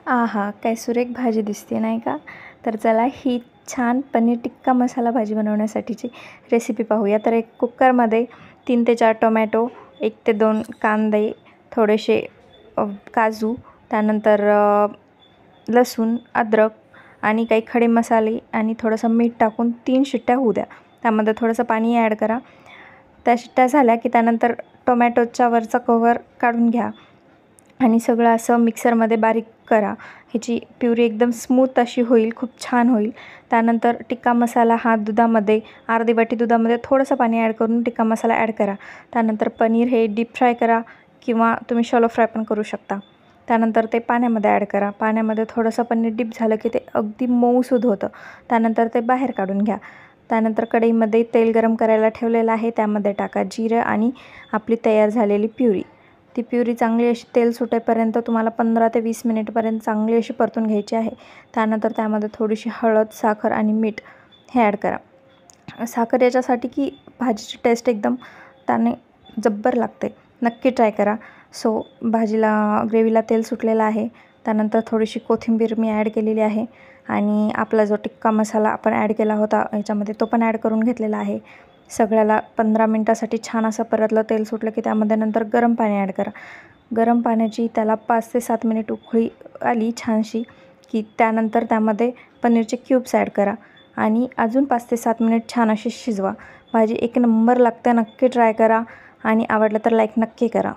आहा, काय सुरेख भाजी दिसते नाही का? तर चला ही छान पनीर टिक्का मसाला भाजी बनवण्यासाठीची रेसिपी पाहूया. तर एक कुकरमध्ये 3 ते 4 टोमॅटो, 1 ते 2 कांदे, थोडेसे काजू, त्यानंतर लसूण, अद्रक आणि काही खडे मसाले आणि थोडंसं मीठ टाकून 3 शिट्ट्या होऊ द्या. त्यामध्ये थोडंसं पाणी ॲड करा. त्या शिट्ट्या झाल्या की त्यानंतर टोमॅटोच्या वरचा कव्हर काढून घ्या आणि सगळं असं मिक्सरमध्ये बारीक करा. ह्याची प्युरी एकदम स्मूथ अशी होईल, खूप छान होईल. त्यानंतर टिक्का मसाला हा दुधामध्ये अर्धी वाटी दुधामध्ये थोडंसं पाणी ॲड करून टिक्का मसाला ॲड करा. त्यानंतर पनीर हे डीप फ्राय करा किंवा तुम्ही शॅलो फ्राय पण करू शकता. त्यानंतर ते पाण्यामध्ये ॲड करा. पाण्यामध्ये थोडंसं पनीर डीप झालं की ते अगदी मऊसूद होतं. त्यानंतर ते बाहेर काढून घ्या. त्यानंतर कढईमध्ये तेल गरम करायला ठेवलेलं आहे, त्यामध्ये टाका जिरं आणि आपली तयार झालेली प्युरी. ती प्युरी चांगली अशी तेल सुटेपर्यंत तुम्हाला 15 ते 20 मिनिटपर्यंत चांगली अशी परतून घ्यायची आहे. त्यानंतर त्यामध्ये थोडीशी हळद, साखर आणि मीठ हे ॲड करा. साखर याच्यासाठी की भाजीची टेस्ट एकदम त्याने जब्बर लागते. नक्की ट्राय करा. सो भाजीला ग्रेव्हीला तेल सुटलेलं आहे. त्यानंतर थोडीशी कोथिंबीर मी ॲड केलेली आहे आणि आपला जो टिक्का मसाला आपण ॲड केला होता याच्यामध्ये तो पण ॲड करून घेतलेला आहे. सगळ्याला 15 मिनटासाठी छान असं परतलं. तेल सुटलं की त्यामध्ये नंतर गरम पाणी ॲड करा. गरम पाण्याची त्याला 5 ते 7 मिनिट उकळी आली छानशी की त्यानंतर त्यामध्ये पनीरचे क्यूब्स ॲड करा आणि अजून 5 ते 7 मिनिट छान अशी शिजवा. भाजी एक नंबर लागते. नक्की ट्राय करा आणि आवडलं तर लाईक नक्की करा.